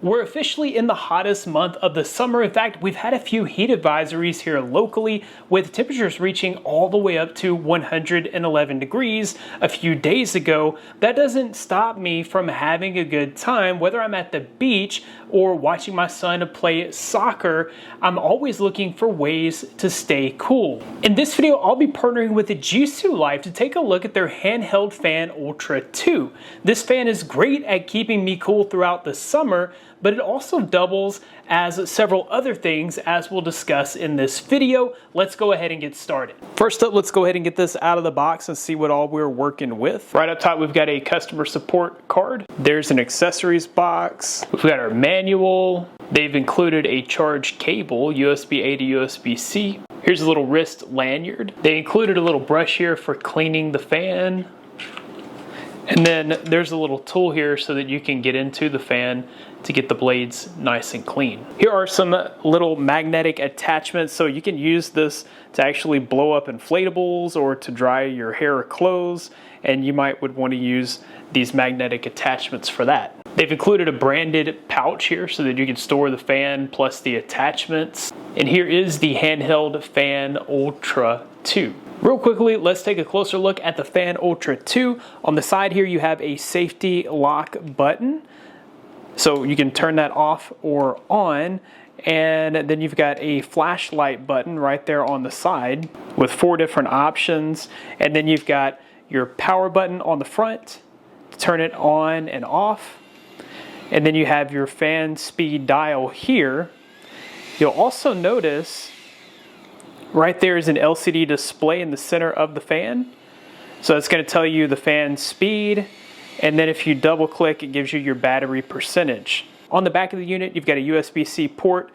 We're officially in the hottest month of the summer. In fact, we've had a few heat advisories here locally with temperatures reaching all the way up to 111 degrees a few days ago. That doesn't stop me from having a good time, whether I'm at the beach or watching my son play soccer. I'm always looking for ways to stay cool. In this video, I'll be partnering with the Jisulife to take a look at their Handheld Fan Ultra 2. This fan is great at keeping me cool throughout the summer, but it also doubles as several other things, as we'll discuss in this video. Let's go ahead and get started. First up, let's go ahead and get this out of the box and see what all we're working with. Right up top, we've got a customer support card. There's an accessories box. We've got our manual. They've included a charge cable, USB-A to USB-C. Here's a little wrist lanyard. They included a little brush here for cleaning the fan. And then there's a little tool here so that you can get into the fan to get the blades nice and clean. Here are some little magnetic attachments, so you can use this to actually blow up inflatables or to dry your hair or clothes, and you would want to use these magnetic attachments for that. They've included a branded pouch here so that you can store the fan plus the attachments. And here is the Handheld Fan Ultra 2. Real quickly, let's take a closer look at the Fan Ultra 2. On the side here, you have a safety lock button. So you can turn that off or on. And then you've got a flashlight button right there on the side with 4 different options. And then you've got your power button on the front to turn it on and off. And then you have your fan speed dial here. You'll also notice right there is an LCD display in the center of the fan. So it's going to tell you the fan speed, and then if you double click, it gives you your battery percentage. On the back of the unit, you've got a USB-C port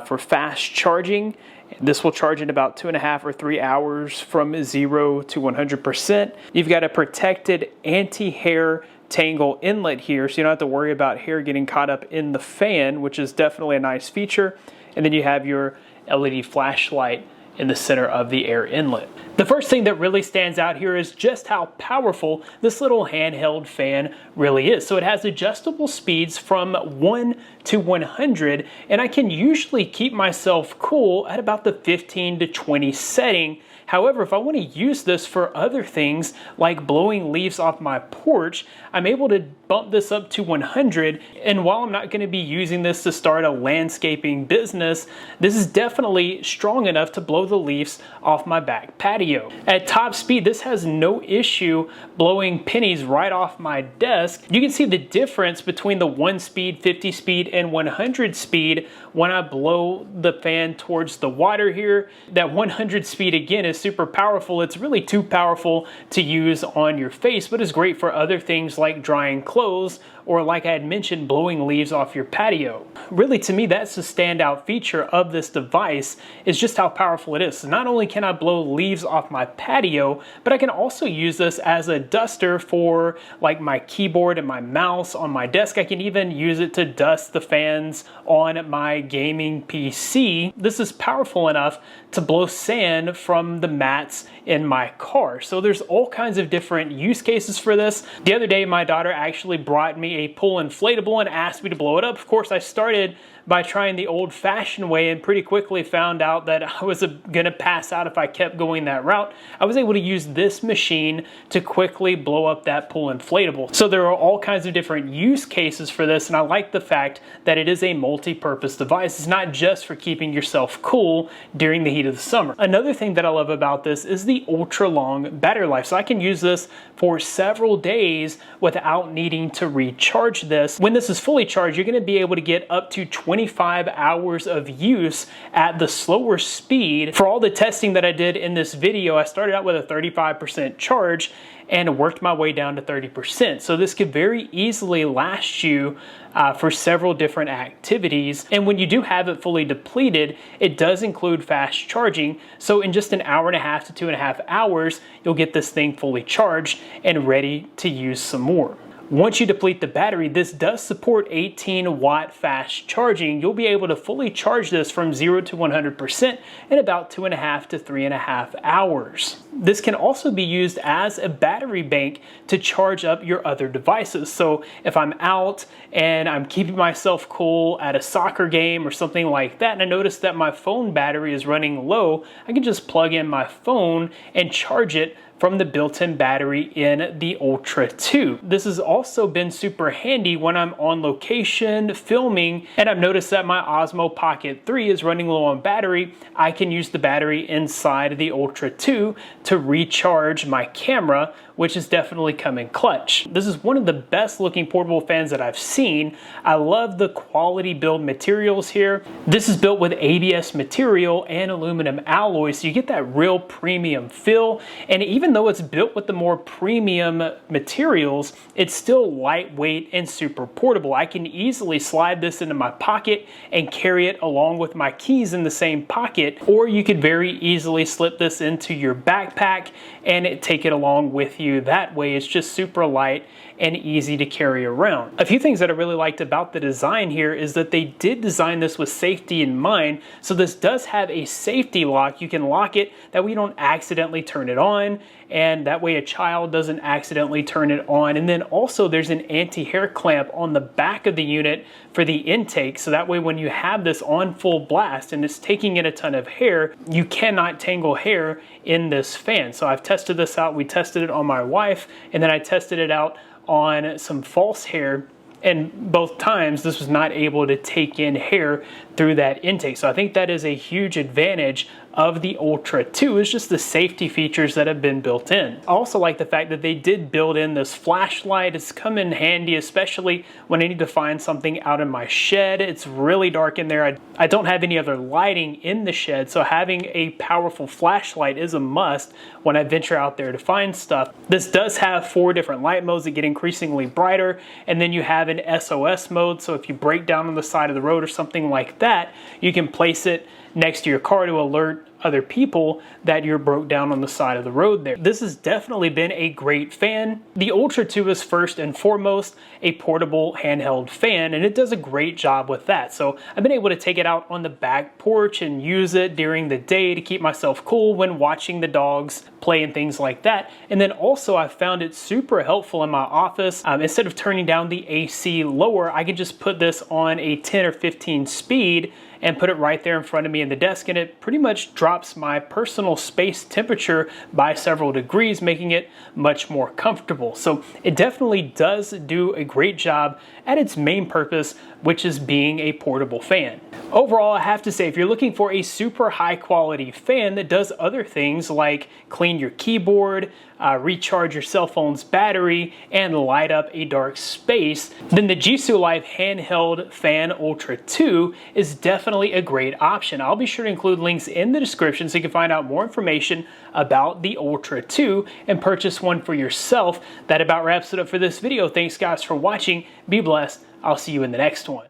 for fast charging. This will charge in about 2.5 or 3 hours from 0 to 100%. You've got a protected anti-hair tangle inlet here, so you don't have to worry about hair getting caught up in the fan, which is definitely a nice feature. And then you have your LED flashlight in the center of the air inlet. The first thing that really stands out here is just how powerful this little handheld fan really is. So it has adjustable speeds from 1 to 100, and I can usually keep myself cool at about the 15 to 20 setting. However, if I want to use this for other things like blowing leaves off my porch, I'm able to bump this up to 100. And while I'm not going to be using this to start a landscaping business, this is definitely strong enough to blow the leaves off my back patio. At top speed, this has no issue blowing pennies right off my desk. You can see the difference between the 1 speed, 50 speed, and 100 speed when I blow the fan towards the water here. That 100 speed again is super powerful. It's really too powerful to use on your face, but is great for other things like drying clothes or, like I had mentioned, blowing leaves off your patio. Really, to me, that's the standout feature of this device, is just how powerful it is. So not only can I blow leaves off my patio, but I can also use this as a duster for like my keyboard and my mouse on my desk. I can even use it to dust the fans on my gaming PC. This is powerful enough to blow sand from the mats in my car. So there's all kinds of different use cases for this. The other day, my daughter actually brought me a pool inflatable and asked me to blow it up. Of course, I started by trying the old-fashioned way and pretty quickly found out that I was gonna pass out if I kept going that route. I was able to use this machine to quickly blow up that pool inflatable. So there are all kinds of different use cases for this, and I like the fact that it is a multi-purpose device. It's not just for keeping yourself cool during the heat of the summer. Another thing that I love about this is the ultra-long battery life. So I can use this for several days without needing to recharge this. When this is fully charged, you're gonna be able to get up to 25 hours of use at the slower speed. For all the testing that I did in this video, I started out with a 35% charge and worked my way down to 30%. So this could very easily last you for several different activities. And when you do have it fully depleted, it does include fast charging. So in just 1.5 to 2.5 hours, you'll get this thing fully charged and ready to use some more. Once you deplete the battery, this does support 18-watt fast charging. You'll be able to fully charge this from 0 to 100% in about 2.5 to 3.5 hours. This can also be used as a battery bank to charge up your other devices. So if I'm out and I'm keeping myself cool at a soccer game or something like that, and I notice that my phone battery is running low, I can just plug in my phone and charge it from the built-in battery in the Ultra 2. This has also been super handy when I'm on location filming and I've noticed that my Osmo Pocket 3 is running low on battery. I can use the battery inside the Ultra 2 to recharge my camera, which is definitely coming clutch. This is one of the best looking portable fans that I've seen. I love the quality build materials here. This is built with ABS material and aluminum alloy, so you get that real premium feel. And even though it's built with the more premium materials, it's still lightweight and super portable. I can easily slide this into my pocket and carry it along with my keys in the same pocket, or you could very easily slip this into your backpack and take it along with you that way. It's just super light and easy to carry around. A few things that I really liked about the design here is that they did design this with safety in mind. So this does have a safety lock. You can lock it that way you don't accidentally turn it on, and that way a child doesn't accidentally turn it on. And then also there's an anti-hair clamp on the back of the unit for the intake, so that way when you have this on full blast and it's taking in a ton of hair, you cannot tangle hair in this fan. So I've tested this out. We tested it on my wife, and then I tested it out on some false hair, and both times this was not able to take in hair through that intake. So I think that is a huge advantage of the Ultra 2, is just the safety features that have been built in. I also like the fact that they did build in this flashlight. It's come in handy, especially when I need to find something out in my shed. It's really dark in there. I don't have any other lighting in the shed, so having a powerful flashlight is a must when I venture out there to find stuff. This does have 4 different light modes that get increasingly brighter, and then you have an SOS mode, so if you break down on the side of the road or something like that, you can place it next to your car to alert other people that you're broke down on the side of the road there. This has definitely been a great fan. The Ultra 2 is first and foremost a portable handheld fan, and it does a great job with that. So I've been able to take it out on the back porch and use it during the day to keep myself cool when watching the dogs play and things like that. And then also I found it super helpful in my office. Instead of turning down the AC lower, I can just put this on a 10 or 15 speed and put it right there in front of me in the desk, and it pretty much drops my personal space temperature by several degrees, making it much more comfortable. So it definitely does do a great job at its main purpose, which is being a portable fan. Overall, I have to say, if you're looking for a super high quality fan that does other things like clean your keyboard, recharge your cell phone's battery, and light up a dark space, then the Jisulife Handheld Fan Ultra 2 is definitely a great option. I'll be sure to include links in the description so you can find out more information about the Ultra 2 and purchase one for yourself. That about wraps it up for this video. Thanks guys for watching. Be blessed. I'll see you in the next one.